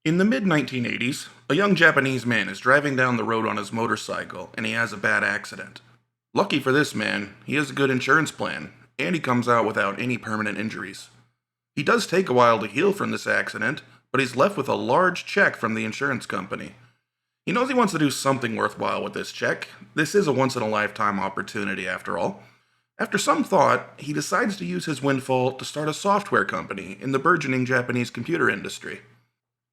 In the mid 1980s, a young Japanese man is driving down the road on his motorcycle and he has a bad accident. Lucky for this man, he has a good insurance plan, and he comes out without any permanent injuries. He does take a while to heal from this accident, but he's left with a large check from the insurance company. He knows he wants to do something worthwhile with this check. This is a once in a lifetime opportunity, after all. After some thought, he decides to use his windfall to start a software company in the burgeoning Japanese computer industry.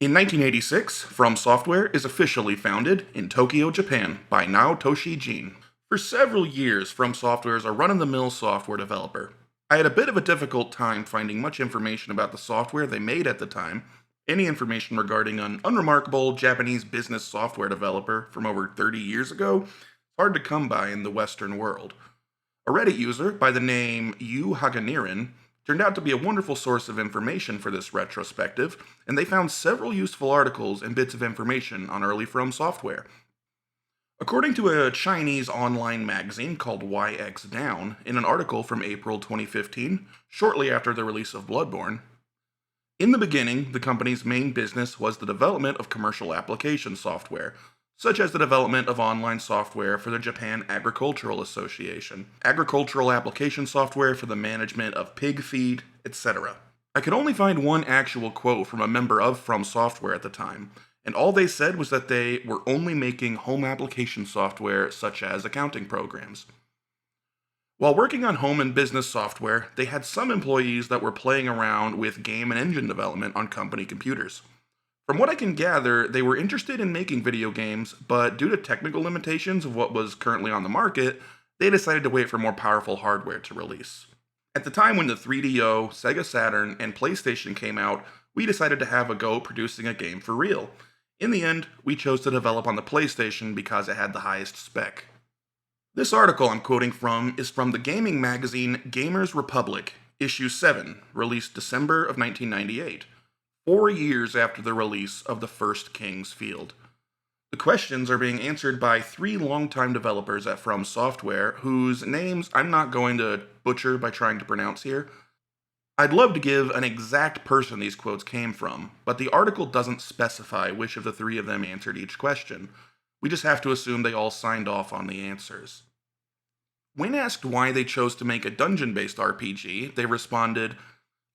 In 1986, From Software is officially founded in Tokyo, Japan by Naotoshi Jin. For several years, From Software is a run-of-the-mill software developer. I had a bit of a difficult time finding much information about the software they made at the time. Any information regarding an unremarkable Japanese business software developer from over 30 years ago is hard to come by in the Western world. A Reddit user by the name Yu Haganirin turned out to be a wonderful source of information for this retrospective, and they found several useful articles and bits of information on early From Software. According to a Chinese online magazine called YX Down, in an article from April 2015, shortly after the release of Bloodborne, in the beginning, the company's main business was the development of commercial application software, such as the development of online software for the Japan Agricultural Association, agricultural application software for the management of pig feed, etc. I could only find one actual quote from a member of From Software at the time, and all they said was that they were only making home application software such as accounting programs. While working on home and business software, they had some employees that were playing around with game and engine development on company computers. From what I can gather, they were interested in making video games, but due to technical limitations of what was currently on the market, they decided to wait for more powerful hardware to release. At the time when the 3DO, Sega Saturn, and PlayStation came out, we decided to have a go producing a game for real. In the end, we chose to develop on the PlayStation because it had the highest spec. This article I'm quoting from is from the gaming magazine Gamers Republic, issue 7, released December of 1998, 4 years after the release of the first King's Field. The questions are being answered by 3 longtime developers at From Software, whose names I'm not going to butcher by trying to pronounce here. I'd love to give an exact person these quotes came from, but the article doesn't specify which of the 3 of them answered each question. We just have to assume they all signed off on the answers. When asked why they chose to make a dungeon-based RPG, they responded,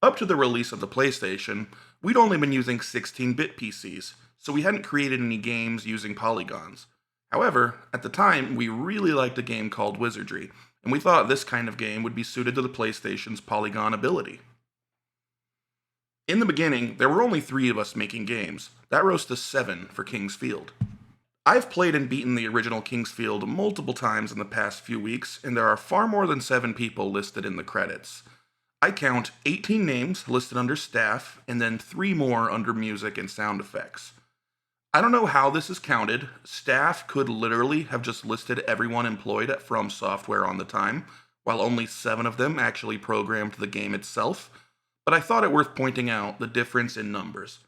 "Up to the release of the PlayStation, we'd only been using 16-bit PCs, so we hadn't created any games using polygons. However, at the time, we really liked a game called Wizardry, and we thought this kind of game would be suited to the PlayStation's polygon ability." In the beginning, there were only 3 of us making games. That rose to 7 for King's Field. I've played and beaten the original King's Field multiple times in the past few weeks, and there are far more than 7 people listed in the credits. I count 18 names listed under staff, and then 3 more under music and sound effects. I don't know how this is counted. Staff could literally have just listed everyone employed at From Software on the time, while only 7 of them actually programmed the game itself, but I thought it worth pointing out the difference in numbers.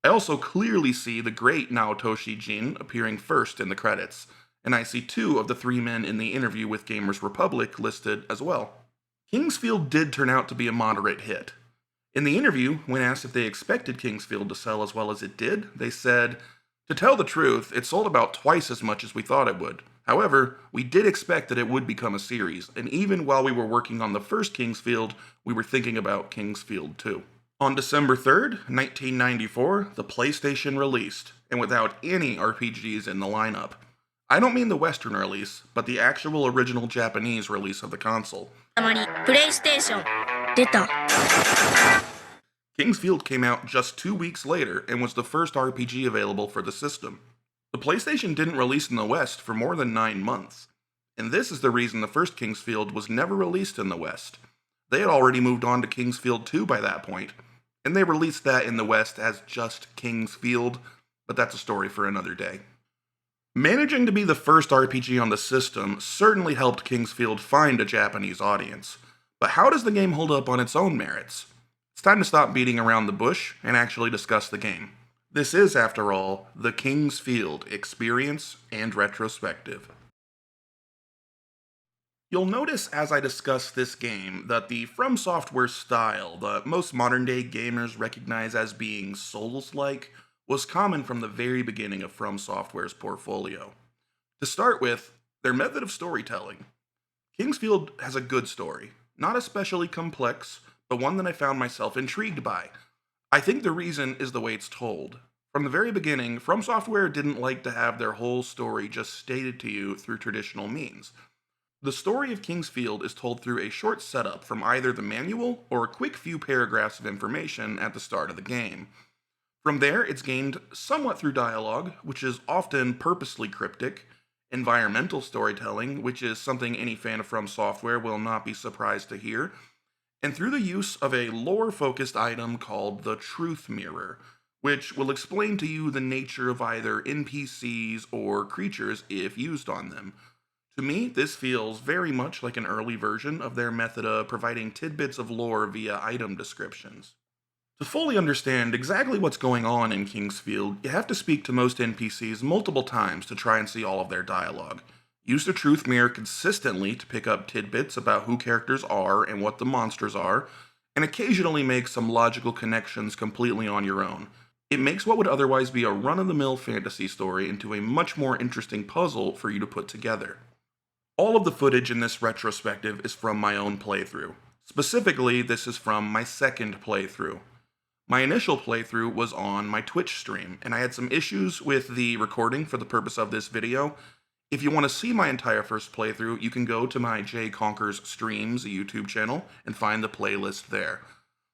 I also clearly see the great Naotoshi Jin appearing first in the credits, and I see 2 of the 3 men in the interview with Gamers Republic listed as well. King's Field did turn out to be a moderate hit. In the interview, when asked if they expected King's Field to sell as well as it did, they said, "To tell the truth, it sold about twice as much as we thought it would. However, we did expect that it would become a series, and even while we were working on the first King's Field, we were thinking about King's Field 2. On December 3rd, 1994, the PlayStation released, and without any RPGs in the lineup. I don't mean the Western release, but the actual original Japanese release of the console. PlayStation 出た King's Field came out just 2 weeks later and was the first RPG available for the system. The PlayStation didn't release in the West for more than 9 months, and this is the reason the first King's Field was never released in the West. They had already moved on to King's Field 2 by that point, and they released that in the West as just King's Field, but that's a story for another day. Managing to be the first RPG on the system certainly helped King's Field find a Japanese audience, but how does the game hold up on its own merits? It's time to stop beating around the bush and actually discuss the game. This is, after all, the King's Field Experience and Retrospective. You'll notice as I discuss this game that the From Software style that most modern day gamers recognize as being Souls-like was common from the very beginning of From Software's portfolio. To start with, their method of storytelling. Kingsfield has a good story, not especially complex, but one that I found myself intrigued by. I think the reason is the way it's told. From the very beginning, From Software didn't like to have their whole story just stated to you through traditional means. The story of Kingsfield is told through a short setup from either the manual or a quick few paragraphs of information at the start of the game. From there, it's gained somewhat through dialogue, which is often purposely cryptic, environmental storytelling, which is something any fan of From Software will not be surprised to hear, and through the use of a lore focused item called the Truth Mirror, which will explain to you the nature of either NPCs or creatures if used on them. To me, this feels very much like an early version of their method of providing tidbits of lore via item descriptions. To fully understand exactly what's going on in Kingsfield, you have to speak to most NPCs multiple times to try and see all of their dialogue. Use the Truth Mirror consistently to pick up tidbits about who characters are and what the monsters are, and occasionally make some logical connections completely on your own. It makes what would otherwise be a run-of-the-mill fantasy story into a much more interesting puzzle for you to put together. All of the footage in this retrospective is from my own playthrough. Specifically, this is from my second playthrough. My initial playthrough was on my Twitch stream, and I had some issues with the recording for the purpose of this video. If you want to see my entire first playthrough, you can go to my J Conquers Streams YouTube channel and find the playlist there.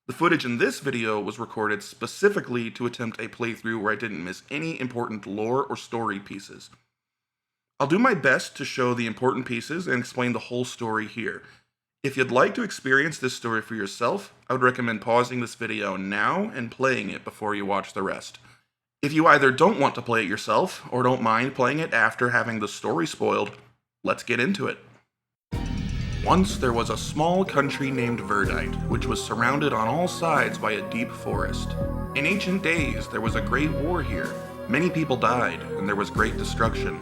The footage in this video was recorded specifically to attempt a playthrough where I didn't miss any important lore or story pieces. I'll do my best to show the important pieces and explain the whole story here. If you'd like to experience this story for yourself, I would recommend pausing this video now and playing it before you watch the rest. If you either don't want to play it yourself, or don't mind playing it after having the story spoiled, let's get into it. Once there was a small country named Verdite, which was surrounded on all sides by a deep forest. In ancient days, there was a great war here. Many people died, and there was great destruction.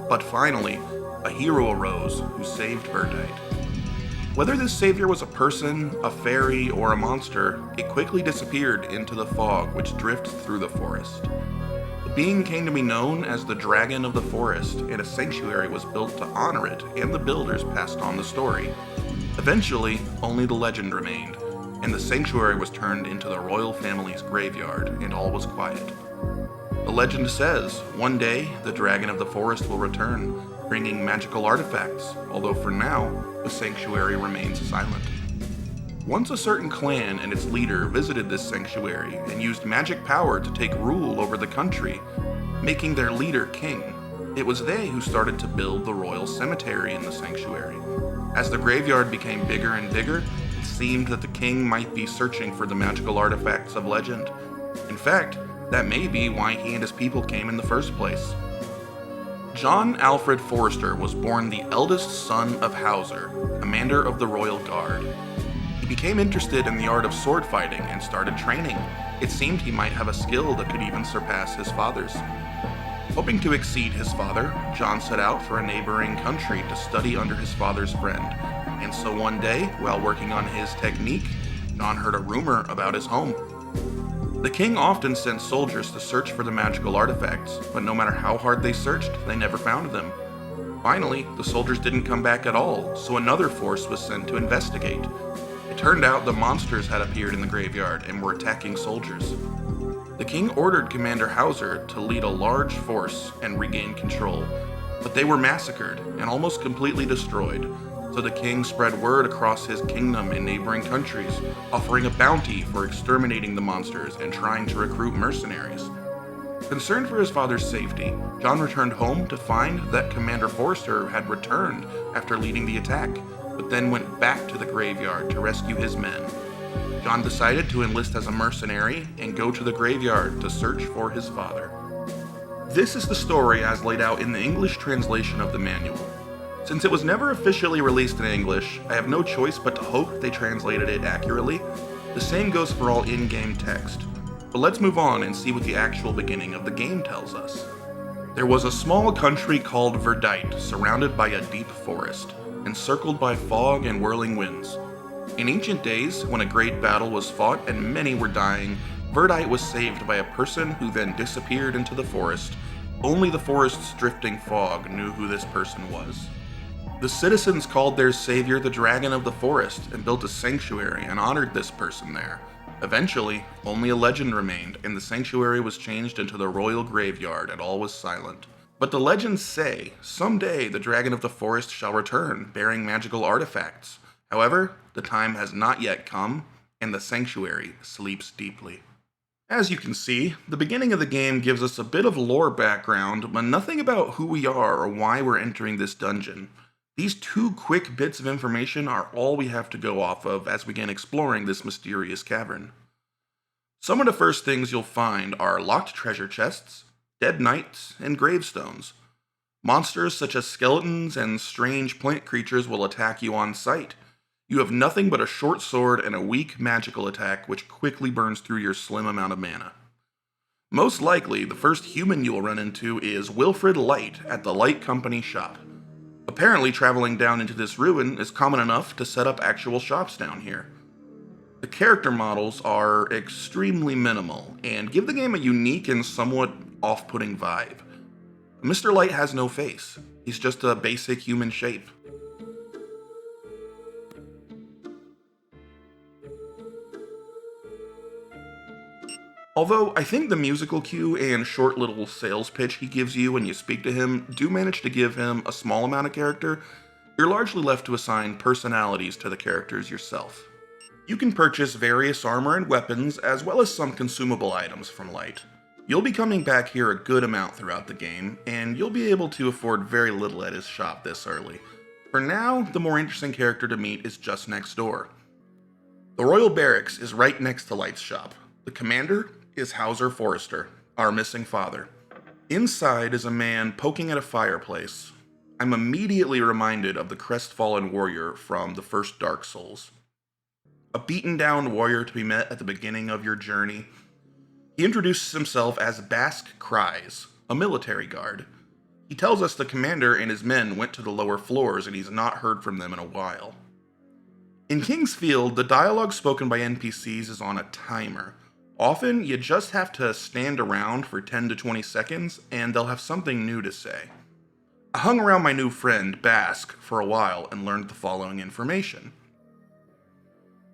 But finally, a hero arose who saved Verdite. Whether this savior was a person, a fairy, or a monster, it quickly disappeared into the fog which drifted through the forest. The being came to be known as the Dragon of the Forest, and a sanctuary was built to honor it, and the builders passed on the story. Eventually, only the legend remained, and the sanctuary was turned into the royal family's graveyard, and all was quiet. The legend says, one day, the Dragon of the Forest will return, bringing magical artifacts, although for now, the sanctuary remains silent. Once a certain clan and its leader visited this sanctuary and used magic power to take rule over the country, making their leader king. It was they who started to build the royal cemetery in the sanctuary. As the graveyard became bigger and bigger, it seemed that the king might be searching for the magical artifacts of legend. In fact, that may be why he and his people came in the first place. John Alfred Forrester was born the eldest son of Hauser, commander of the Royal Guard. He became interested in the art of sword fighting and started training. It seemed he might have a skill that could even surpass his father's. Hoping to exceed his father, John set out for a neighboring country to study under his father's friend. And so one day, while working on his technique, John heard a rumor about his home. The king often sent soldiers to search for the magical artifacts, but no matter how hard they searched, they never found them. Finally, the soldiers didn't come back at all, so another force was sent to investigate. It turned out the monsters had appeared in the graveyard and were attacking soldiers. The king ordered Commander Hauser to lead a large force and regain control, but they were massacred and almost completely destroyed. So the king spread word across his kingdom and neighboring countries, offering a bounty for exterminating the monsters and trying to recruit mercenaries. Concerned for his father's safety, John returned home to find that Commander Forrester had returned after leading the attack, but then went back to the graveyard to rescue his men. John decided to enlist as a mercenary and go to the graveyard to search for his father. This is the story as laid out in the English translation of the manual. Since it was never officially released in English, I have no choice but to hope they translated it accurately. The same goes for all in-game text. But let's move on and see what the actual beginning of the game tells us. There was a small country called Verdite, surrounded by a deep forest, encircled by fog and whirling winds. In ancient days, when a great battle was fought and many were dying, Verdite was saved by a person who then disappeared into the forest. Only the forest's drifting fog knew who this person was. The citizens called their savior the Dragon of the Forest and built a sanctuary and honored this person there. Eventually, only a legend remained, and the sanctuary was changed into the royal graveyard, and all was silent. But the legends say, someday the Dragon of the Forest shall return, bearing magical artifacts. However, the time has not yet come, and the sanctuary sleeps deeply. As you can see, the beginning of the game gives us a bit of lore background, but nothing about who we are or why we're entering this dungeon. These two quick bits of information are all we have to go off of as we begin exploring this mysterious cavern. Some of the first things you'll find are locked treasure chests, dead knights, and gravestones. Monsters such as skeletons and strange plant creatures will attack you on sight. You have nothing but a short sword and a weak magical attack which quickly burns through your slim amount of mana. Most likely, the first human you will run into is Wilfred Light at the Light Company shop. Apparently, traveling down into this ruin is common enough to set up actual shops down here. The character models are extremely minimal and give the game a unique and somewhat off-putting vibe. Mr. Light has no face. He's just a basic human shape. Although I think the musical cue and short little sales pitch he gives you when you speak to him do manage to give him a small amount of character, you're largely left to assign personalities to the characters yourself. You can purchase various armor and weapons as well as some consumable items from Light. You'll be coming back here a good amount throughout the game, and you'll be able to afford very little at his shop this early. For now, the more interesting character to meet is just next door. The Royal Barracks is right next to Light's shop. The commander is Hauser Forrester, our missing father. Inside is a man poking at a fireplace. I'm immediately reminded of the crestfallen warrior from the first Dark Souls. A beaten down warrior to be met at the beginning of your journey. He introduces himself as Bask Cries, a military guard. He tells us the commander and his men went to the lower floors and he's not heard from them in a while. In King's Field, the dialogue spoken by NPCs is on a timer. Often, you just have to stand around for 10 to 20 seconds, and they'll have something new to say. I hung around my new friend, Bask, for a while and learned the following information.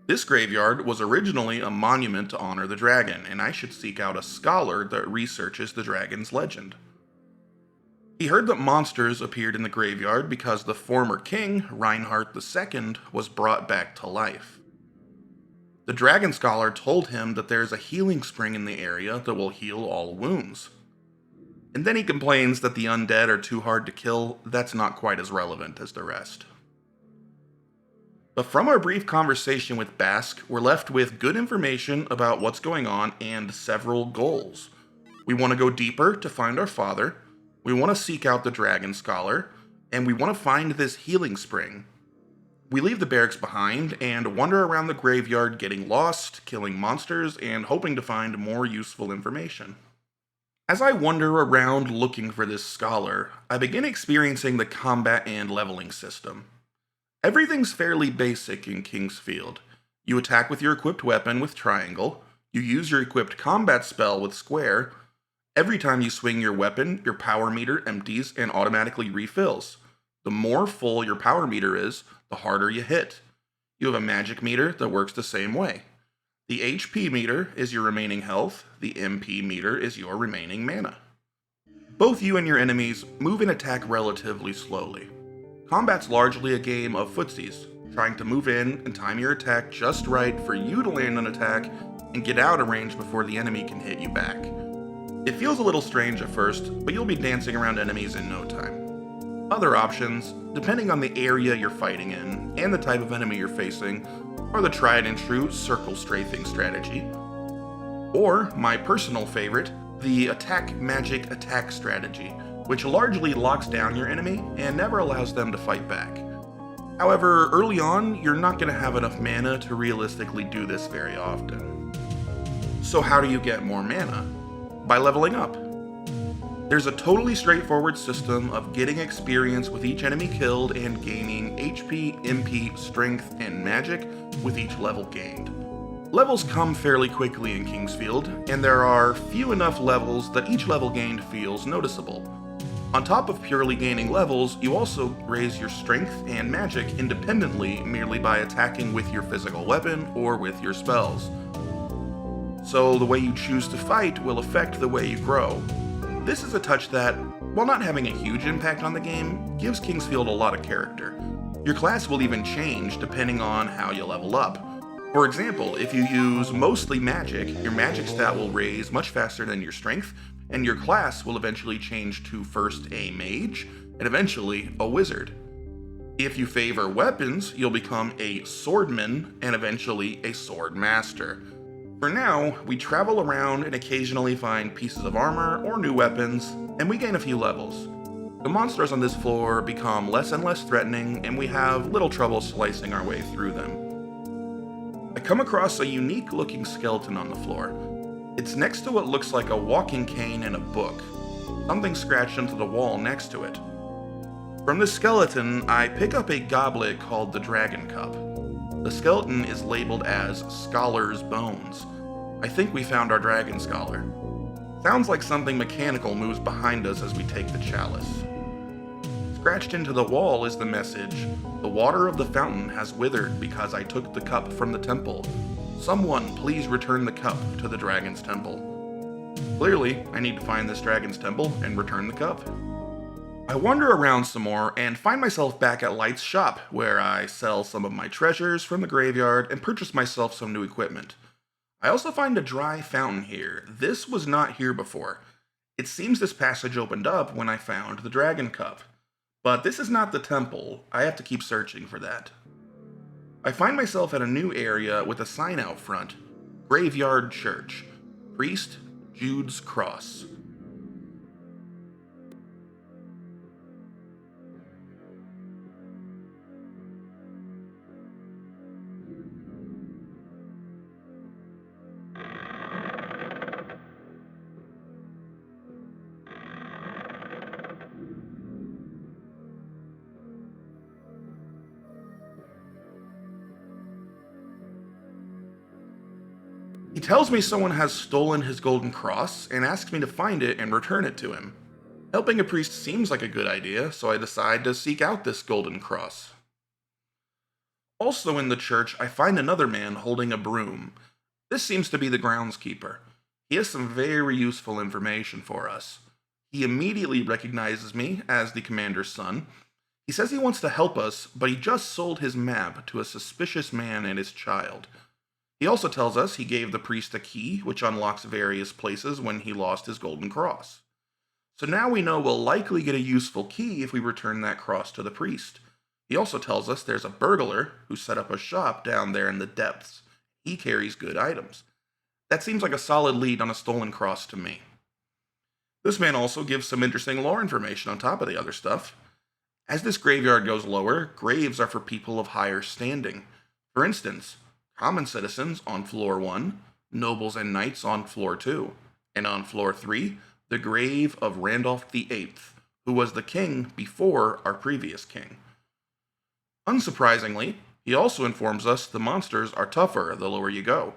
This graveyard was originally a monument to honor the dragon, and I should seek out a scholar that researches the dragon's legend. He heard that monsters appeared in the graveyard because the former king, Reinhardt II, was brought back to life. The Dragon Scholar told him that there's a healing spring in the area that will heal all wounds. And then he complains that the undead are too hard to kill. That's not quite as relevant as the rest. But from our brief conversation with Bask, we're left with good information about what's going on and several goals. We want to go deeper to find our father, we want to seek out the Dragon Scholar, and we want to find this healing spring. We leave the barracks behind and wander around the graveyard getting lost, killing monsters, and hoping to find more useful information. As I wander around looking for this scholar, I begin experiencing the combat and leveling system. Everything's fairly basic in King's Field. You attack with your equipped weapon with triangle, you use your equipped combat spell with square. Every time you swing your weapon, your power meter empties and automatically refills. The more full your power meter is, the harder you hit. You have a magic meter that works the same way. The HP meter is your remaining health, the MP meter is your remaining mana. Both you and your enemies move and attack relatively slowly. Combat's largely a game of footsies, trying to move in and time your attack just right for you to land an attack and get out of range before the enemy can hit you back. It feels a little strange at first, but you'll be dancing around enemies in no time. Other options, depending on the area you're fighting in and the type of enemy you're facing, are the tried and true circle strafing strategy, or my personal favorite, the attack magic attack strategy, which largely locks down your enemy and never allows them to fight back. However, early on, you're not going to have enough mana to realistically do this very often. So how do you get more mana? By leveling up. There's a totally straightforward system of getting experience with each enemy killed and gaining HP, MP, strength, and magic with each level gained. Levels come fairly quickly in Kingsfield, and there are few enough levels that each level gained feels noticeable. On top of purely gaining levels, you also raise your strength and magic independently merely by attacking with your physical weapon or with your spells. So the way you choose to fight will affect the way you grow. This is a touch that, while not having a huge impact on the game, gives Kingsfield a lot of character. Your class will even change depending on how you level up. For example, if you use mostly magic, your magic stat will raise much faster than your strength, and your class will eventually change to first a mage, and eventually a wizard. If you favor weapons, you'll become a swordman, and eventually a sword master. For now, we travel around and occasionally find pieces of armor or new weapons, and we gain a few levels. The monsters on this floor become less and less threatening, and we have little trouble slicing our way through them. I come across a unique looking skeleton on the floor. It's next to what looks like a walking cane and a book, something scratched into the wall next to it. From this skeleton, I pick up a goblet called the Dragon Cup. The skeleton is labeled as Scholar's Bones. I think we found our Dragon Scholar. Sounds like something mechanical moves behind us as we take the chalice. Scratched into the wall is the message, "The water of the fountain has withered because I took the cup from the temple. Someone please return the cup to the dragon's temple." Clearly, I need to find this dragon's temple and return the cup. I wander around some more and find myself back at Light's shop, where I sell some of my treasures from the graveyard and purchase myself some new equipment. I also find a dry fountain here. This was not here before. It seems this passage opened up when I found the dragon cup. But this is not the temple. I have to keep searching for that. I find myself at a new area with a sign out front. Graveyard Church. Priest Jude's Cross. He tells me someone has stolen his golden cross and asks me to find it and return it to him. Helping a priest seems like a good idea, so I decide to seek out this golden cross. Also in the church, I find another man holding a broom. This seems to be the groundskeeper. He has some very useful information for us. He immediately recognizes me as the commander's son. He says he wants to help us, but he just sold his map to a suspicious man and his child. He also tells us he gave the priest a key, which unlocks various places when he lost his golden cross. So now we know we'll likely get a useful key if we return that cross to the priest. He also tells us there's a burglar who set up a shop down there in the depths. He carries good items. That seems like a solid lead on a stolen cross to me. This man also gives some interesting lore information on top of the other stuff. As this graveyard goes lower, graves are for people of higher standing. For instance, common citizens on floor 1, nobles and knights on floor 2, and on floor 3, the grave of Randolph VIII, who was the king before our previous king. Unsurprisingly, he also informs us the monsters are tougher the lower you go,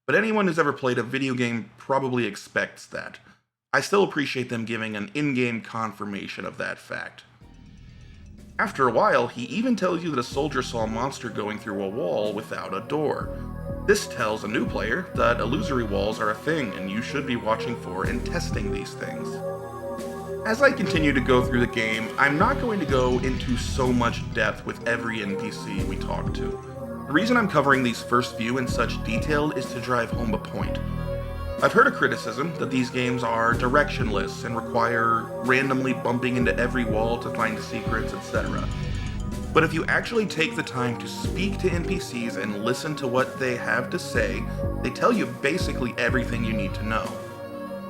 but anyone who's ever played a video game probably expects that. I still appreciate them giving an in-game confirmation of that fact. After a while, he even tells you that a soldier saw a monster going through a wall without a door. This tells a new player that illusory walls are a thing and you should be watching for and testing these things. As I continue to go through the game, I'm not going to go into so much depth with every NPC we talk to. The reason I'm covering these first few in such detail is to drive home a point. I've heard a criticism that these games are directionless and require randomly bumping into every wall to find secrets, etc. But if you actually take the time to speak to NPCs and listen to what they have to say, they tell you basically everything you need to know.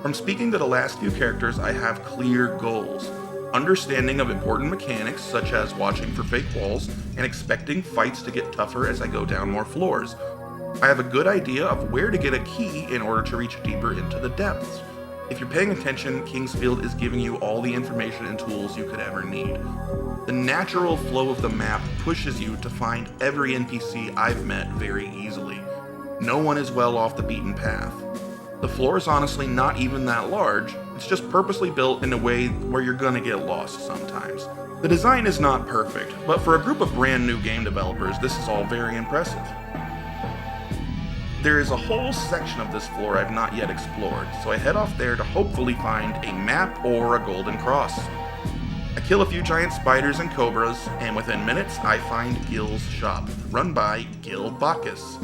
From speaking to the last few characters, I have clear goals. Understanding of important mechanics, such as watching for fake walls, and expecting fights to get tougher as I go down more floors. I have a good idea of where to get a key in order to reach deeper into the depths. If you're paying attention, Kingsfield is giving you all the information and tools you could ever need. The natural flow of the map pushes you to find every NPC I've met very easily. No one is well off the beaten path. The floor is honestly not even that large, it's just purposely built in a way where you're gonna get lost sometimes. The design is not perfect, but for a group of brand new game developers, this is all very impressive. There is a whole section of this floor I've not yet explored, so I head off there to hopefully find a map or a golden cross. I kill a few giant spiders and cobras, and within minutes I find Gil's shop, run by Gil Bacchus.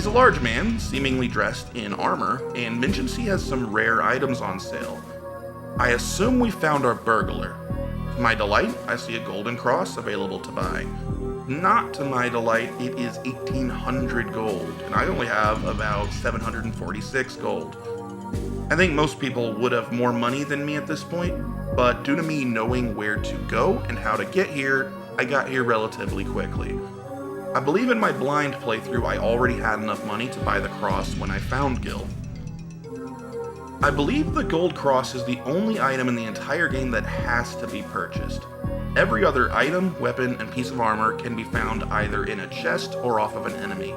He's a large man, seemingly dressed in armor, and mentions he has some rare items on sale. I assume we found our burglar. To my delight, I see a golden cross available to buy. Not to my delight, it is 1800 gold, and I only have about 746 gold. I think most people would have more money than me at this point, but due to me knowing where to go and how to get here, I got here relatively quickly. I believe in my blind playthrough I already had enough money to buy the cross when I found Gil. I believe the gold cross is the only item in the entire game that has to be purchased. Every other item, weapon, and piece of armor can be found either in a chest or off of an enemy.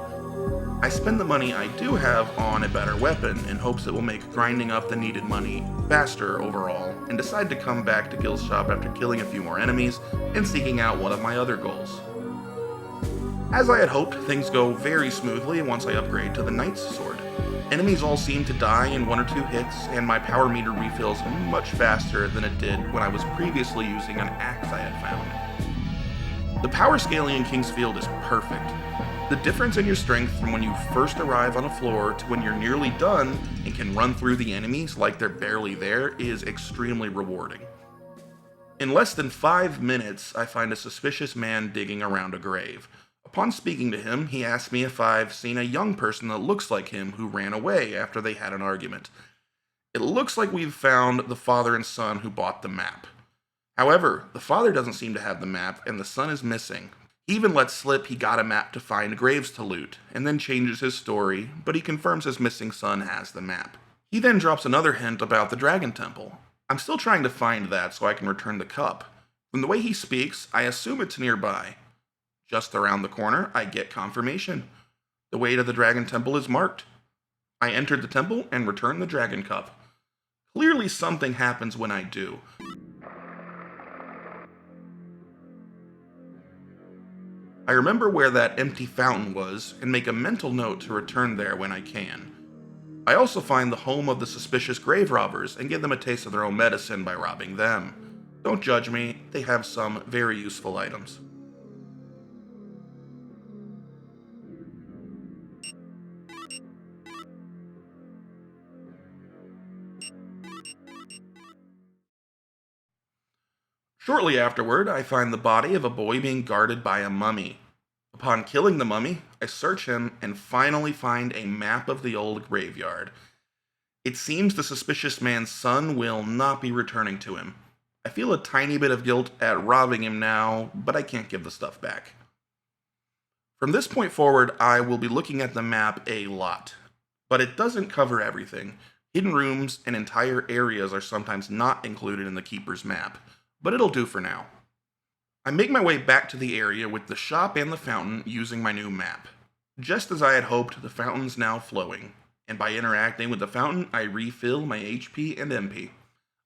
I spend the money I do have on a better weapon in hopes it will make grinding up the needed money faster overall, and decide to come back to Gil's shop after killing a few more enemies and seeking out one of my other goals. As I had hoped, things go very smoothly once I upgrade to the Knight's Sword. Enemies all seem to die in 1 or 2 hits, and my power meter refills much faster than it did when I was previously using an axe I had found. The power scaling in King's Field is perfect. The difference in your strength from when you first arrive on a floor to when you're nearly done and can run through the enemies like they're barely there is extremely rewarding. In less than 5 minutes, I find a suspicious man digging around a grave. Upon speaking to him, he asked me if I've seen a young person that looks like him who ran away after they had an argument. It looks like we've found the father and son who bought the map. However, the father doesn't seem to have the map, and the son is missing. He even lets slip he got a map to find graves to loot, and then changes his story, but he confirms his missing son has the map. He then drops another hint about the Dragon Temple. I'm still trying to find that so I can return the cup. From the way he speaks, I assume it's nearby. Just around the corner, I get confirmation. The way to the Dragon Temple is marked. I entered the temple and returned the Dragon Cup. Clearly something happens when I do. I remember where that empty fountain was and make a mental note to return there when I can. I also find the home of the suspicious grave robbers and give them a taste of their own medicine by robbing them. Don't judge me, they have some very useful items. Shortly afterward, I find the body of a boy being guarded by a mummy. Upon killing the mummy, I search him and finally find a map of the old graveyard. It seems the suspicious man's son will not be returning to him. I feel a tiny bit of guilt at robbing him now, but I can't give the stuff back. From this point forward, I will be looking at the map a lot, but it doesn't cover everything. Hidden rooms and entire areas are sometimes not included in the Keeper's map, but it'll do for now. I make my way back to the area with the shop and the fountain using my new map. Just as I had hoped, the fountain's now flowing, and by interacting with the fountain, I refill my HP and MP.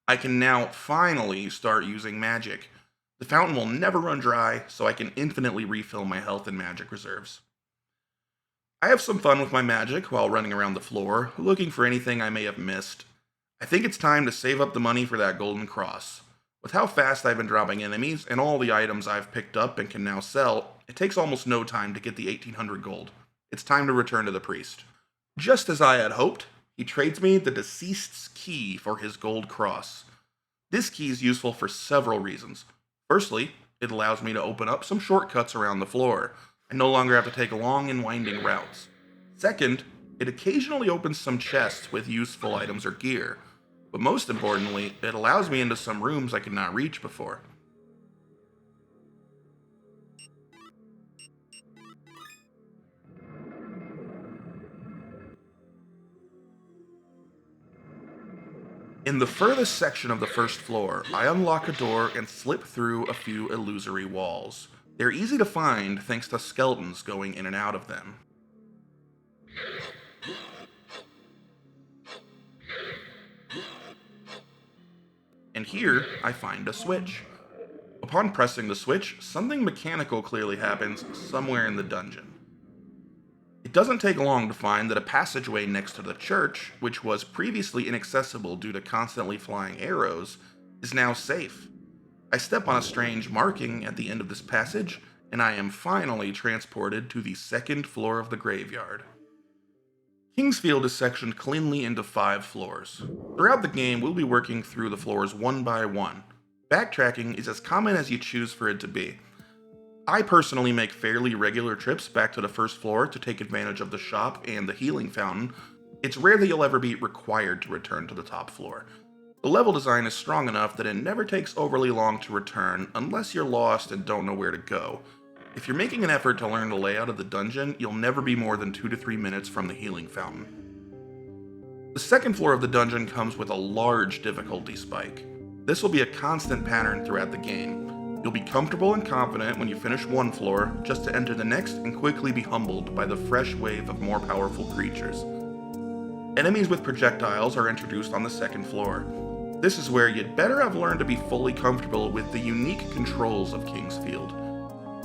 I can now finally start using magic. The fountain will never run dry, so I can infinitely refill my health and magic reserves. I have some fun with my magic while running around the floor, looking for anything I may have missed. I think it's time to save up the money for that golden cross. With how fast I've been dropping enemies and all the items I've picked up and can now sell, it takes almost no time to get the 1800 gold. It's time to return to the priest. Just as I had hoped, he trades me the deceased's key for his gold cross. This key is useful for several reasons. Firstly, it allows me to open up some shortcuts around the floor. I no longer have to take long and winding routes. Second, it occasionally opens some chests with useful items or gear. But most importantly, it allows me into some rooms I could not reach before. In the furthest section of the first floor, I unlock a door and slip through a few illusory walls. They're easy to find thanks to skeletons going in and out of them. And here, I find a switch. Upon pressing the switch, something mechanical clearly happens somewhere in the dungeon. It doesn't take long to find that a passageway next to the church, which was previously inaccessible due to constantly flying arrows, is now safe. I step on a strange marking at the end of this passage, and I am finally transported to the second floor of the graveyard. Kingsfield is sectioned cleanly into 5 floors. Throughout the game, we'll be working through the floors one by one. Backtracking is as common as you choose for it to be. I personally make fairly regular trips back to the first floor to take advantage of the shop and the healing fountain. It's rare that you'll ever be required to return to the top floor. The level design is strong enough that it never takes overly long to return unless you're lost and don't know where to go. If you're making an effort to learn the layout of the dungeon, you'll never be more than 2 to 3 minutes from the healing fountain. The second floor of the dungeon comes with a large difficulty spike. This will be a constant pattern throughout the game. You'll be comfortable and confident when you finish one floor, just to enter the next and quickly be humbled by the fresh wave of more powerful creatures. Enemies with projectiles are introduced on the second floor. This is where you'd better have learned to be fully comfortable with the unique controls of Kingsfield.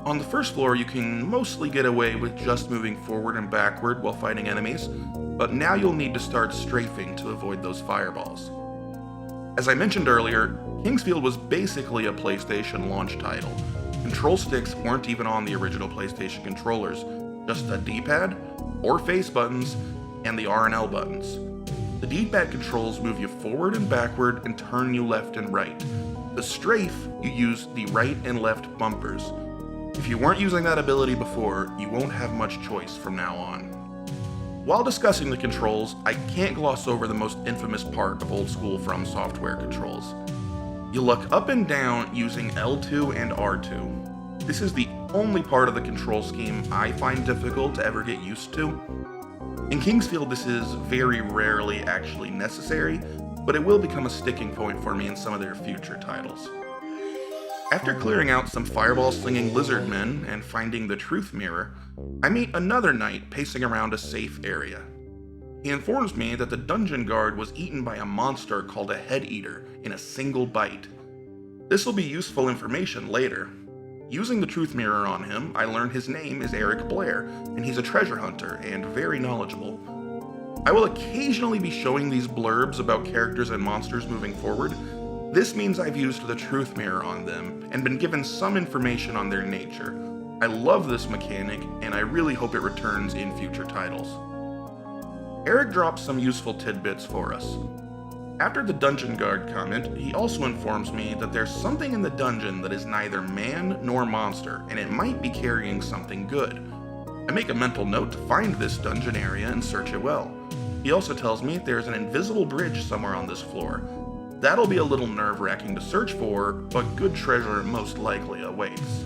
On the first floor, you can mostly get away with just moving forward and backward while fighting enemies, but now you'll need to start strafing to avoid those fireballs. As I mentioned earlier, Kingsfield was basically a PlayStation launch title. Control sticks weren't even on the original PlayStation controllers, just a D-pad, 4 face buttons, and the R and L buttons. The D-pad controls move you forward and backward and turn you left and right. The strafe, you use the right and left bumpers. If you weren't using that ability before, you won't have much choice from now on. While discussing the controls, I can't gloss over the most infamous part of old school From Software controls. You look up and down using L2 and R2. This is the only part of the control scheme I find difficult to ever get used to. In Kingsfield, this is very rarely actually necessary, but it will become a sticking point for me in some of their future titles. After clearing out some fireball-slinging lizard men and finding the truth mirror, I meet another knight pacing around a safe area. He informs me that the dungeon guard was eaten by a monster called a head eater in a single bite. This will be useful information later. Using the truth mirror on him, I learn his name is Eric Blair, and he's a treasure hunter and very knowledgeable. I will occasionally be showing these blurbs about characters and monsters moving forward. This means I've used the truth mirror on them and been given some information on their nature. I love this mechanic, and I really hope it returns in future titles. Eric drops some useful tidbits for us. After the dungeon guard comment, he also informs me that there's something in the dungeon that is neither man nor monster, and it might be carrying something good. I make a mental note to find this dungeon area and search it well. He also tells me there's an invisible bridge somewhere on this floor. That'll be a little nerve-wracking to search for, but good treasure most likely awaits.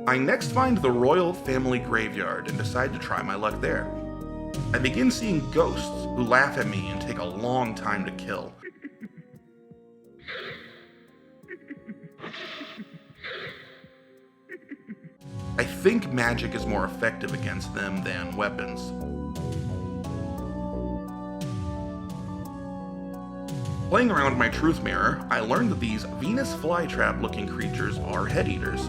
I next find the royal family graveyard and decide to try my luck there. I begin seeing ghosts who laugh at me and take a long time to kill. I think magic is more effective against them than weapons. Playing around with my truth mirror, I learned that these Venus flytrap looking creatures are head eaters.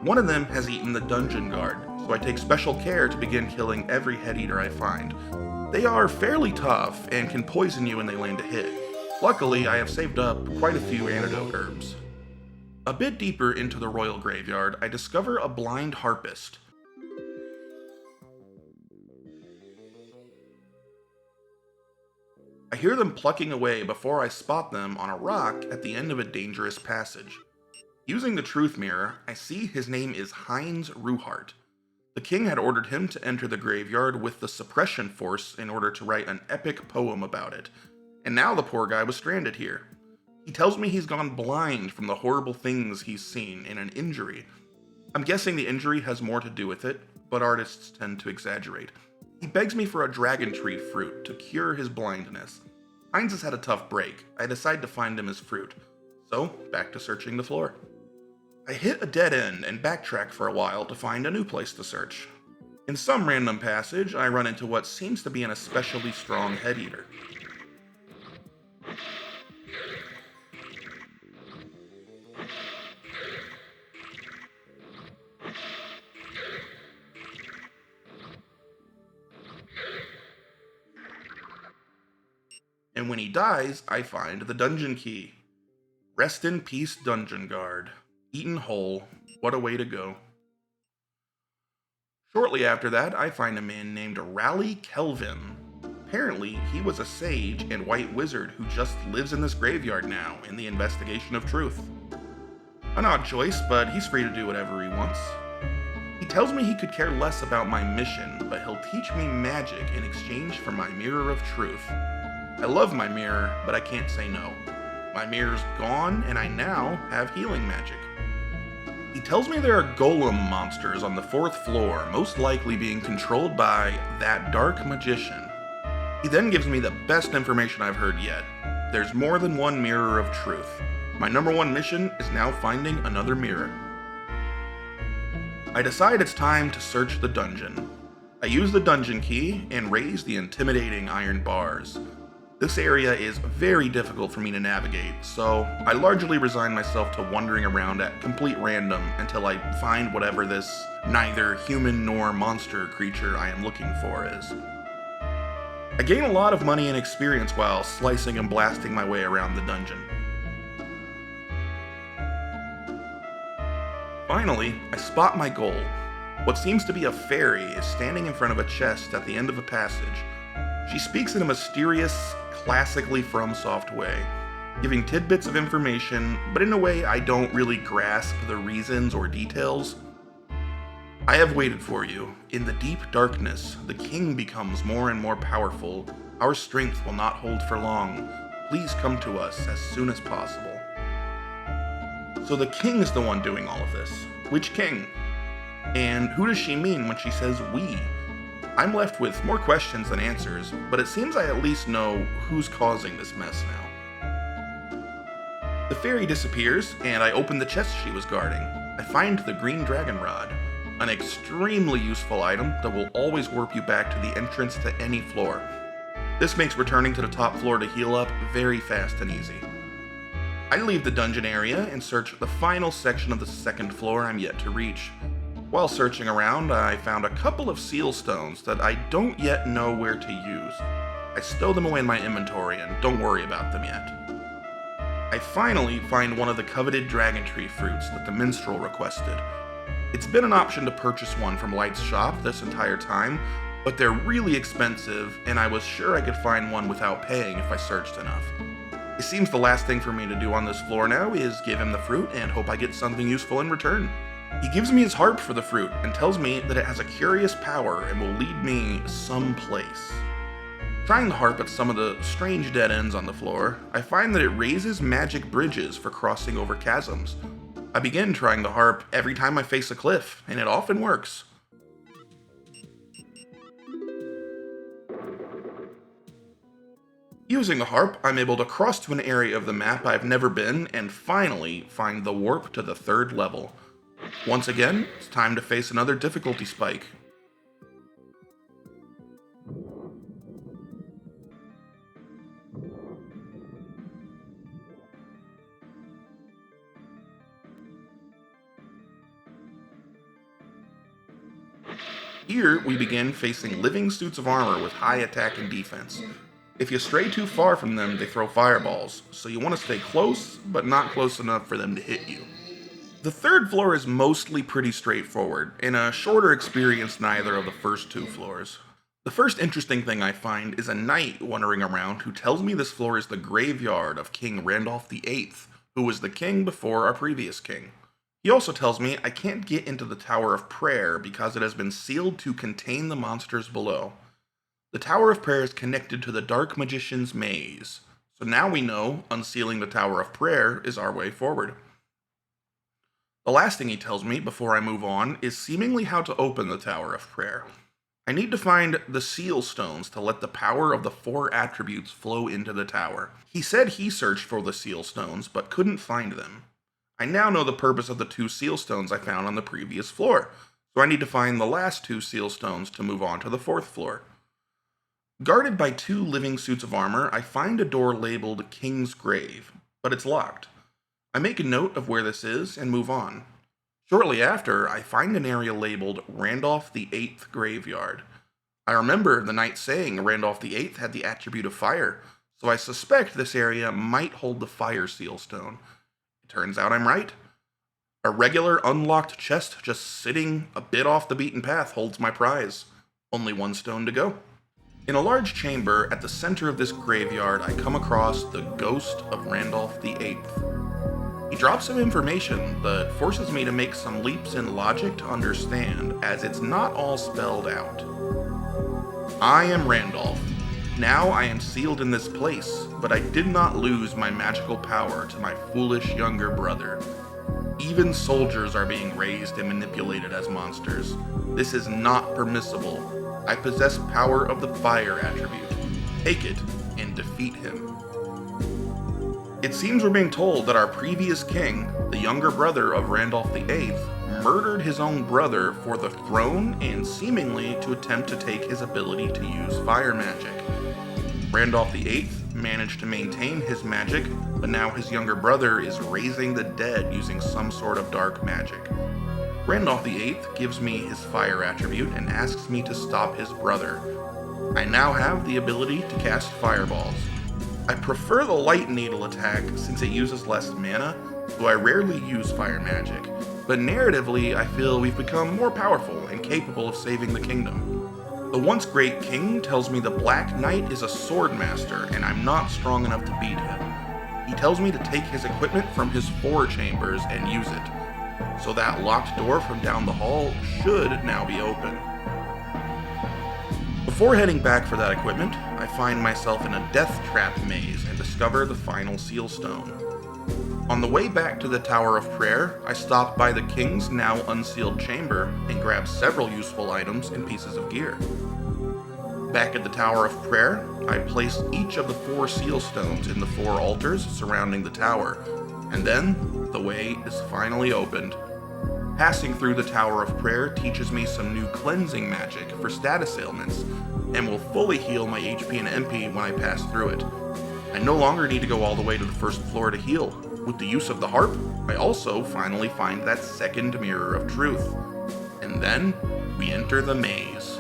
One of them has eaten the dungeon guard, so I take special care to begin killing every head eater I find. They are fairly tough and can poison you when they land a hit. Luckily, I have saved up quite a few antidote herbs. A bit deeper into the royal graveyard, I discover a blind harpist. I hear them plucking away before I spot them on a rock at the end of a dangerous passage. Using the truth mirror, I see his name is Heinz Ruhart. The king had ordered him to enter the graveyard with the suppression force in order to write an epic poem about it, and now the poor guy was stranded here. He tells me he's gone blind from the horrible things he's seen in an injury. I'm guessing the injury has more to do with it, but artists tend to exaggerate. He begs me for a dragon tree fruit to cure his blindness. Heinz has had a tough break. I decide to find him his fruit. So, back to searching the floor. I hit a dead end and backtrack for a while to find a new place to search. In some random passage, I run into what seems to be an especially strong head eater. And when he dies, I find the dungeon key. Rest in peace, dungeon guard. Eaten whole. What a way to go. Shortly after that, I find a man named Raleigh Kelvin. Apparently, he was a sage and white wizard who just lives in this graveyard now in the investigation of truth. An odd choice, but he's free to do whatever he wants. He tells me he could care less about my mission, but he'll teach me magic in exchange for my mirror of truth. I love my mirror, but I can't say no. My mirror's gone, and I now have healing magic. He tells me there are golem monsters on the 4th floor, most likely being controlled by that dark magician. He then gives me the best information I've heard yet. There's more than one mirror of truth. My number one mission is now finding another mirror. I decide it's time to search the dungeon. I use the dungeon key and raise the intimidating iron bars. This area is very difficult for me to navigate, so I largely resign myself to wandering around at complete random until I find whatever this neither human nor monster creature I am looking for is. I gain a lot of money and experience while slicing and blasting my way around the dungeon. Finally, I spot my goal. What seems to be a fairy is standing in front of a chest at the end of a passage. She speaks in a mysterious, classically FromSoft way, giving tidbits of information, but in a way I don't really grasp the reasons or details. I have waited for you. In the deep darkness, the king becomes more and more powerful. Our strength will not hold for long. Please come to us as soon as possible. So the king is the one doing all of this. Which king? And who does she mean when she says we? I'm left with more questions than answers, but it seems I at least know who's causing this mess now. The fairy disappears, and I open the chest she was guarding. I find the green dragon rod, an extremely useful item that will always warp you back to the entrance to any floor. This makes returning to the top floor to heal up very fast and easy. I leave the dungeon area and search the final section of the 2nd floor I'm yet to reach. While searching around, I found a couple of seal stones that I don't yet know where to use. I stow them away in my inventory and don't worry about them yet. I finally find one of the coveted dragon tree fruits that the minstrel requested. It's been an option to purchase one from Light's shop this entire time, but they're really expensive, and I was sure I could find one without paying if I searched enough. It seems the last thing for me to do on this floor now is give him the fruit and hope I get something useful in return. He gives me his harp for the fruit and tells me that it has a curious power and will lead me someplace. Trying the harp at some of the strange dead ends on the floor, I find that it raises magic bridges for crossing over chasms. I begin trying the harp every time I face a cliff, and it often works. Using the harp, I'm able to cross to an area of the map I've never been and finally find the warp to the 3rd level. Once again, it's time to face another difficulty spike. Here, we begin facing living suits of armor with high attack and defense. If you stray too far from them, they throw fireballs, so you want to stay close, but not close enough for them to hit you. The 3rd floor is mostly pretty straightforward, and a shorter experience than either of the first 2 floors. The first interesting thing I find is a knight wandering around who tells me this floor is the graveyard of King Randolph VIII, who was the king before our previous king. He also tells me I can't get into the Tower of Prayer because it has been sealed to contain the monsters below. The Tower of Prayer is connected to the Dark Magician's maze, so now we know unsealing the Tower of Prayer is our way forward. The last thing he tells me before I move on is seemingly how to open the Tower of Prayer. I need to find the seal stones to let the power of the 4 attributes flow into the tower. He said he searched for the seal stones, but couldn't find them. I now know the purpose of the 2 seal stones I found on the previous floor, so I need to find the last 2 seal stones to move on to the 4th floor. Guarded by 2 living suits of armor, I find a door labeled King's Grave, but it's locked. I make a note of where this is and move on. Shortly after, I find an area labeled Randolph the 8th Graveyard. I remember the knight saying Randolph the 8th had the attribute of fire, so I suspect this area might hold the fire seal stone. It turns out I'm right. A regular unlocked chest just sitting a bit off the beaten path holds my prize. Only 1 stone to go. In a large chamber at the center of this graveyard, I come across the ghost of Randolph the 8th. He drops some information, but forces me to make some leaps in logic to understand, as it's not all spelled out. I am Randolph. Now I am sealed in this place, but I did not lose my magical power to my foolish younger brother. Even soldiers are being raised and manipulated as monsters. This is not permissible. I possess power of the fire attribute. Take it and defeat him. It seems we're being told that our previous king, the younger brother of Randolph the 8th, murdered his own brother for the throne and seemingly to attempt to take his ability to use fire magic. Randolph the 8th managed to maintain his magic, but now his younger brother is raising the dead using some sort of dark magic. Randolph the 8th gives me his fire attribute and asks me to stop his brother. I now have the ability to cast fireballs. I prefer the light needle attack since it uses less mana, though I rarely use fire magic, but narratively I feel we've become more powerful and capable of saving the kingdom. The once great king tells me the Black Knight is a sword master and I'm not strong enough to beat him. He tells me to take his equipment from his 4 chambers and use it, so that locked door from down the hall should now be open. Before heading back for that equipment, I find myself in a death trap maze and discover the final seal stone. On the way back to the Tower of Prayer, I stop by the king's now unsealed chamber and grab several useful items and pieces of gear. Back at the Tower of Prayer, I place each of the 4 seal stones in the 4 altars surrounding the tower, and then the way is finally opened. Passing through the Tower of Prayer teaches me some new cleansing magic for status ailments, and will fully heal my HP and MP when I pass through it. I no longer need to go all the way to the 1st floor to heal. With the use of the harp, I also finally find that 2nd mirror of truth. And then, we enter the maze.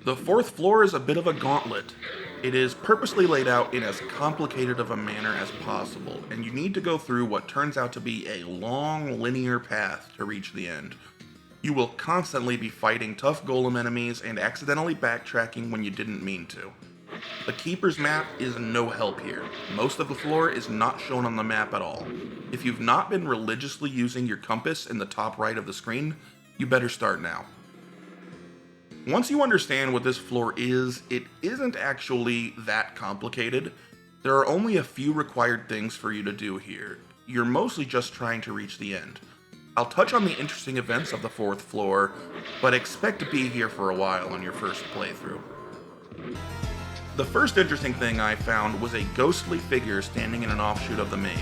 The 4th floor is a bit of a gauntlet. It is purposely laid out in as complicated of a manner as possible, and you need to go through what turns out to be a long, linear path to reach the end. You will constantly be fighting tough golem enemies and accidentally backtracking when you didn't mean to. The Keeper's map is no help here. Most of the floor is not shown on the map at all. If you've not been religiously using your compass in the top right of the screen, you better start now. Once you understand what this floor is, it isn't actually that complicated. There are only a few required things for you to do here. You're mostly just trying to reach the end. I'll touch on the interesting events of the 4th floor, but expect to be here for a while on your first playthrough. The first interesting thing I found was a ghostly figure standing in an offshoot of the maze.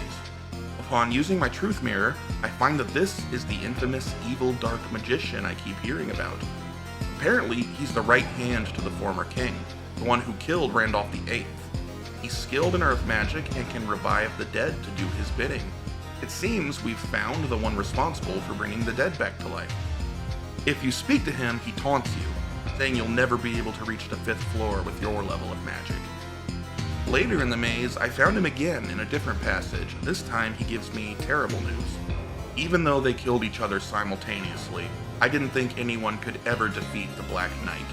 Upon using my truth mirror, I find that this is the infamous evil dark magician I keep hearing about. Apparently, he's the right hand to the former king, the one who killed Randolph the 8th. He's skilled in earth magic and can revive the dead to do his bidding. It seems we've found the one responsible for bringing the dead back to life. If you speak to him, he taunts you, saying you'll never be able to reach the 5th floor with your level of magic. Later in the maze, I found him again in a different passage. This time he gives me terrible news. Even though they killed each other simultaneously, I didn't think anyone could ever defeat the Black Knight.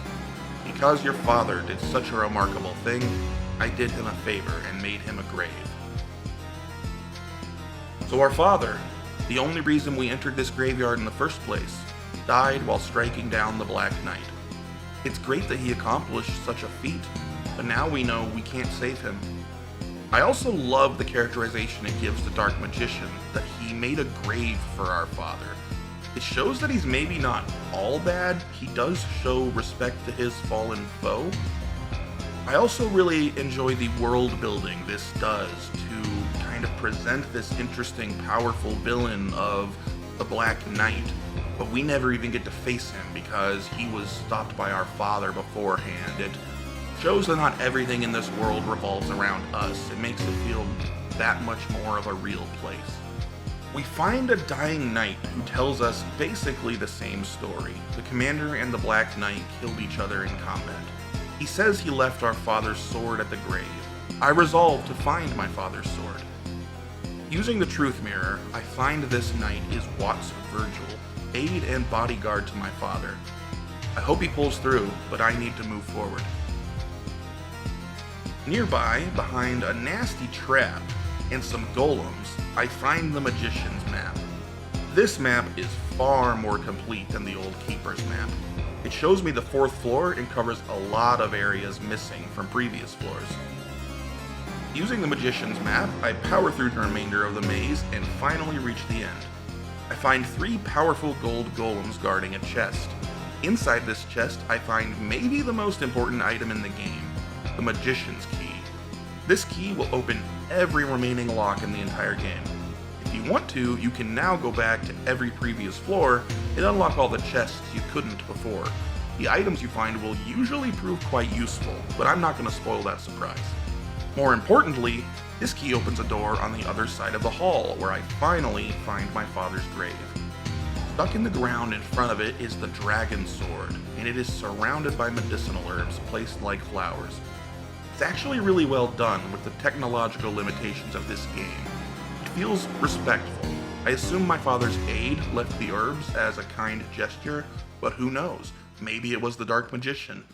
Because your father did such a remarkable thing, I did him a favor and made him a grave. So our father, the only reason we entered this graveyard in the first place, died while striking down the Black Knight. It's great that he accomplished such a feat, but now we know we can't save him. I also love the characterization it gives the Dark Magician, that he made a grave for our father. It shows that he's maybe not all bad, he does show respect to his fallen foe. I also really enjoy the world building this does to kind of present this interesting, powerful villain of the Black Knight, but we never even get to face him because he was stopped by our father beforehand. It shows that not everything in this world revolves around us. It makes it feel that much more of a real place. We find a dying knight who tells us basically the same story. The commander and the Black Knight killed each other in combat. He says he left our father's sword at the grave. I resolve to find my father's sword. Using the truth mirror, I find this knight is Watts Virgil, aide and bodyguard to my father. I hope he pulls through, but I need to move forward. Nearby, behind a nasty trap and some golems, I find the Magician's map. This map is far more complete than the old Keeper's map. It shows me the 4th floor and covers a lot of areas missing from previous floors. Using the Magician's map, I power through the remainder of the maze and finally reach the end. I find 3 powerful gold golems guarding a chest. Inside this chest, I find maybe the most important item in the game, the Magician's Key. This key will open every remaining lock in the entire game. If you want to, you can now go back to every previous floor and unlock all the chests you couldn't before. The items you find will usually prove quite useful, but I'm not going to spoil that surprise. More importantly, this key opens a door on the other side of the hall, where I finally find my father's grave. Stuck in the ground in front of it is the Dragon Sword, and it is surrounded by medicinal herbs placed like flowers. It's actually really well done with the technological limitations of this game. It feels respectful. I assume my father's aide left the herbs as a kind gesture, but who knows? Maybe it was the Dark Magician.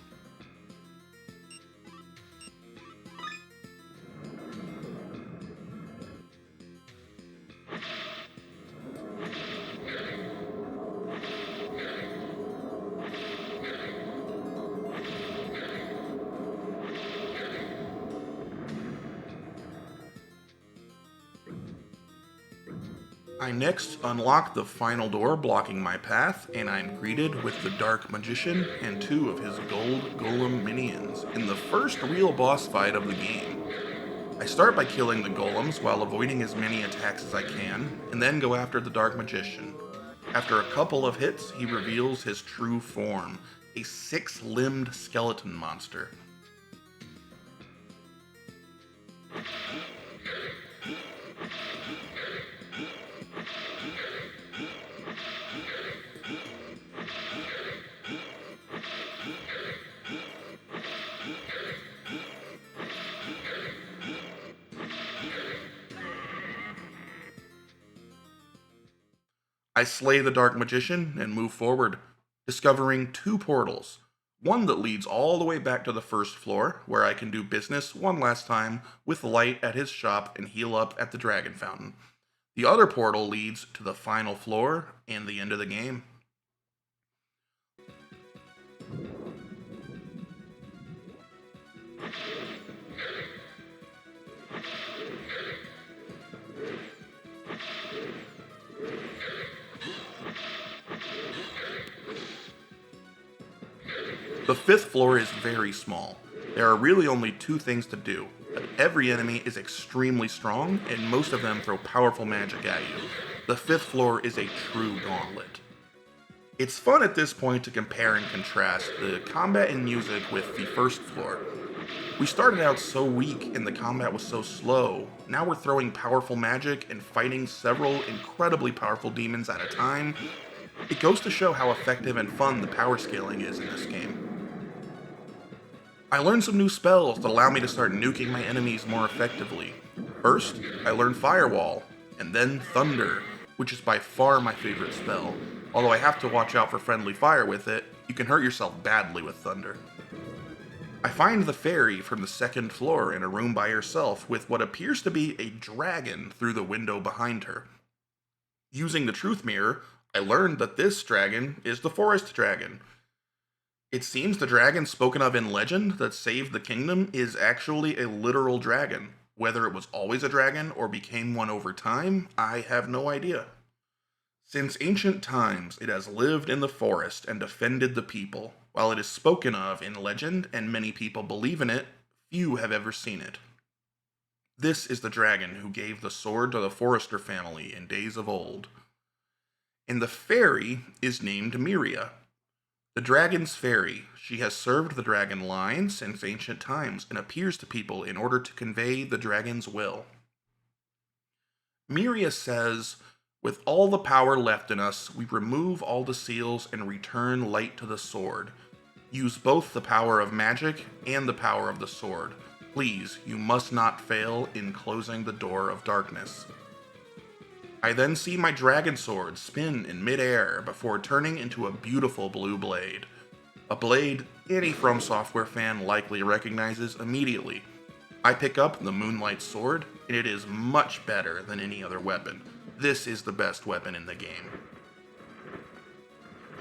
I next unlock the final door blocking my path, and I'm greeted with the Dark Magician and 2 of his gold golem minions in the first real boss fight of the game. I start by killing the golems while avoiding as many attacks as I can, and then go after the Dark Magician. After a couple of hits, he reveals his true form, a 6-limbed skeleton monster. I slay the Dark Magician and move forward, discovering 2 portals. One that leads all the way back to the 1st floor, where I can do business one last time with Light at his shop and heal up at the Dragon Fountain. The other portal leads to the final floor and the end of the game. The 5th floor is very small. There are really only 2 things to do, but every enemy is extremely strong, and most of them throw powerful magic at you. The 5th floor is a true gauntlet. It's fun at this point to compare and contrast the combat and music with the 1st floor. We started out so weak and the combat was so slow. Now we're throwing powerful magic and fighting several incredibly powerful demons at a time. It goes to show how effective and fun the power scaling is in this game. I learned some new spells that allow me to start nuking my enemies more effectively. First, I learned Firewall, and then Thunder, which is by far my favorite spell. Although I have to watch out for friendly fire with it, you can hurt yourself badly with Thunder. I find the fairy from the 2nd floor in a room by herself with what appears to be a dragon through the window behind her. Using the truth mirror, I learned that this dragon is the forest dragon. It seems the dragon spoken of in legend that saved the kingdom is actually a literal dragon. Whether it was always a dragon or became one over time, I have no idea. Since ancient times, it has lived in the forest and defended the people. While it is spoken of in legend and many people believe in it, few have ever seen it. This is the dragon who gave the sword to the Forrester family in days of old. And the fairy is named Miria. The dragon's fairy. She has served the dragon line since ancient times and appears to people in order to convey the dragon's will. Miria says, "With all the power left in us, we remove all the seals and return light to the sword. Use both the power of magic and the power of the sword. Please, you must not fail in closing the door of darkness." I then see my dragon sword spin in midair before turning into a beautiful blue blade. A blade any From Software fan likely recognizes immediately. I pick up the Moonlight Sword, and it is much better than any other weapon. This is the best weapon in the game.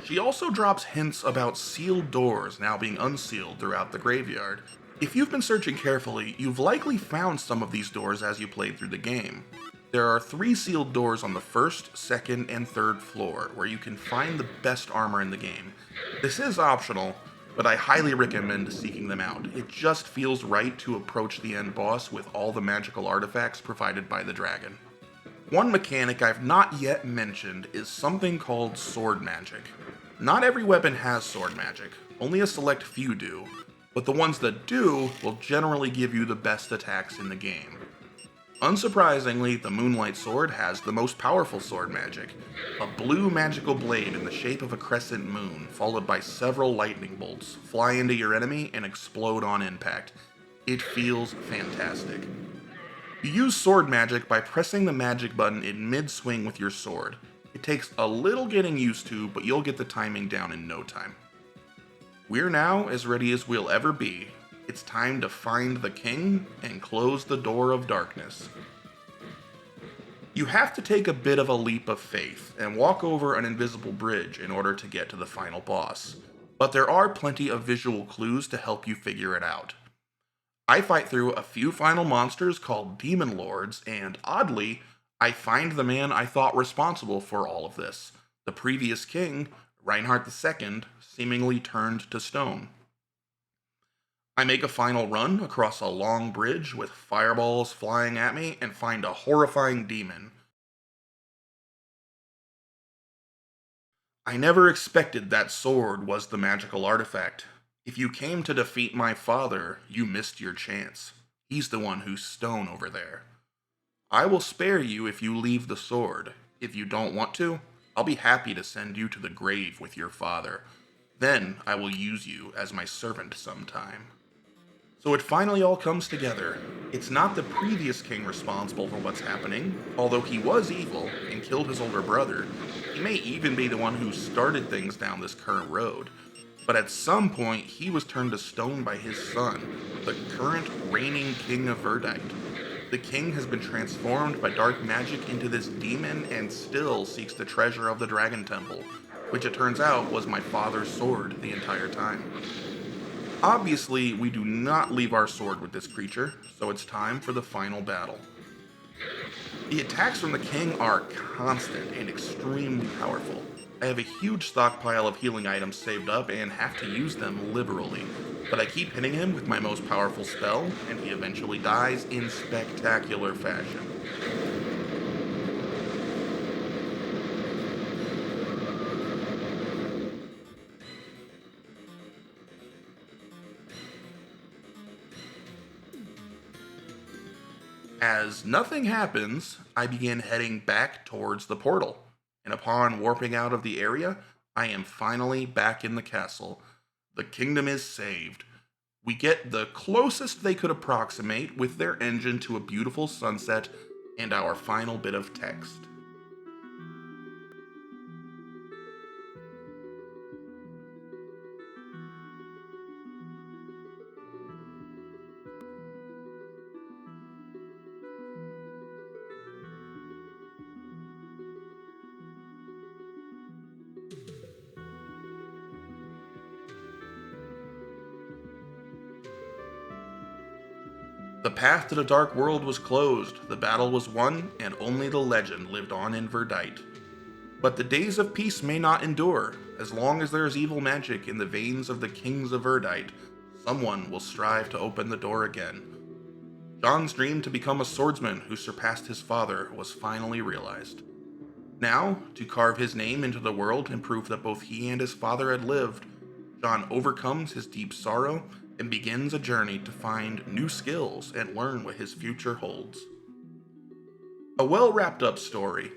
She also drops hints about sealed doors now being unsealed throughout the graveyard. If you've been searching carefully, you've likely found some of these doors as you played through the game. There are 3 sealed doors on the first, second, and third floor, where you can find the best armor in the game. This is optional, but I highly recommend seeking them out. It just feels right to approach the end boss with all the magical artifacts provided by the dragon. One mechanic I've not yet mentioned is something called sword magic. Not every weapon has sword magic, only a select few do, but the ones that do will generally give you the best attacks in the game. Unsurprisingly, the Moonlight Sword has the most powerful sword magic, a blue magical blade in the shape of a crescent moon, followed by several lightning bolts, fly into your enemy and explode on impact. It feels fantastic. You use sword magic by pressing the magic button in mid-swing with your sword. It takes a little getting used to, but you'll get the timing down in no time. We're now as ready as we'll ever be. It's time to find the king and close the door of darkness. You have to take a bit of a leap of faith and walk over an invisible bridge in order to get to the final boss, but there are plenty of visual clues to help you figure it out. I fight through a few final monsters called Demon Lords, and oddly, I find the man I thought responsible for all of this. The previous king, Reinhardt II, seemingly turned to stone. I make a final run across a long bridge with fireballs flying at me and find a horrifying demon. I never expected that sword was the magical artifact. If you came to defeat my father, you missed your chance. He's the one who's stone over there. I will spare you if you leave the sword. If you don't want to, I'll be happy to send you to the grave with your father. Then I will use you as my servant sometime. So it finally all comes together. It's not the previous king responsible for what's happening, although he was evil and killed his older brother. He may even be the one who started things down this current road. But at some point, he was turned to stone by his son, the current reigning king of Verdite. The king has been transformed by dark magic into this demon and still seeks the treasure of the Dragon Temple, which it turns out was my father's sword the entire time. Obviously, we do not leave our sword with this creature, so it's time for the final battle. The attacks from the king are constant and extremely powerful. I have a huge stockpile of healing items saved up and have to use them liberally, but I keep hitting him with my most powerful spell, and he eventually dies in spectacular fashion. As nothing happens, I begin heading back towards the portal, and upon warping out of the area, I am finally back in the castle. The kingdom is saved. We get the closest they could approximate with their engine to a beautiful sunset and our final bit of text. The path to the dark world was closed, the battle was won, and only the legend lived on in Verdite. But the days of peace may not endure. As long as there is evil magic in the veins of the kings of Verdite, someone will strive to open the door again. John's dream to become a swordsman who surpassed his father was finally realized. Now, to carve his name into the world and prove that both he and his father had lived, John overcomes his deep sorrow and begins a journey to find new skills and learn what his future holds. A well wrapped up story.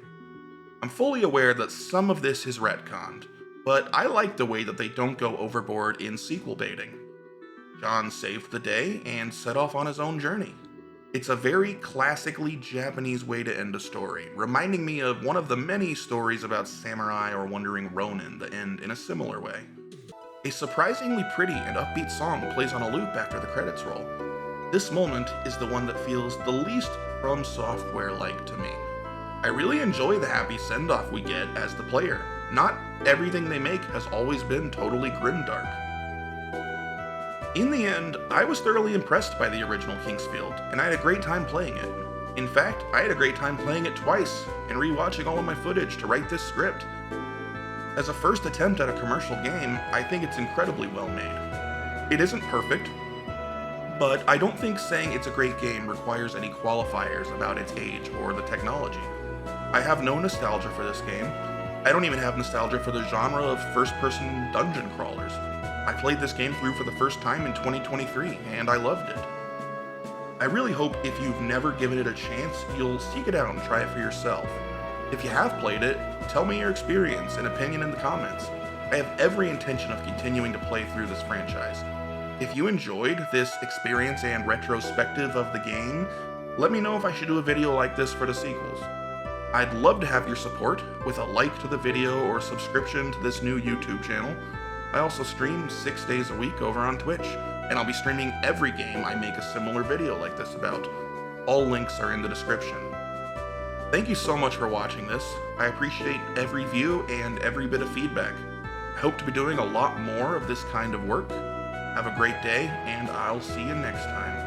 I'm fully aware that some of this is retconned, but I like the way that they don't go overboard in sequel baiting. John saved the day and set off on his own journey. It's a very classically Japanese way to end a story, reminding me of one of the many stories about samurai or wandering ronin that end in a similar way. A surprisingly pretty and upbeat song plays on a loop after the credits roll. This moment is the one that feels the least From Software-like to me. I really enjoy the happy send-off we get as the player. Not everything they make has always been totally grimdark. In the end, I was thoroughly impressed by the original Kingsfield, and I had a great time playing it. In fact, I had a great time playing it twice, and rewatching all of my footage to write this script. As a first attempt at a commercial game, I think it's incredibly well made. It isn't perfect, but I don't think saying it's a great game requires any qualifiers about its age or the technology. I have no nostalgia for this game. I don't even have nostalgia for the genre of first-person dungeon crawlers. I played this game through for the first time in 2023, and I loved it. I really hope if you've never given it a chance, you'll seek it out and try it for yourself. If you have played it, tell me your experience and opinion in the comments. I have every intention of continuing to play through this franchise. If you enjoyed this experience and retrospective of the game, let me know if I should do a video like this for the sequels. I'd love to have your support with a like to the video or subscription to this new YouTube channel. I also stream 6 days a week over on Twitch, and I'll be streaming every game I make a similar video like this about. All links are in the description. Thank you so much for watching this. I appreciate every view and every bit of feedback. I hope to be doing a lot more of this kind of work. Have a great day, and I'll see you next time.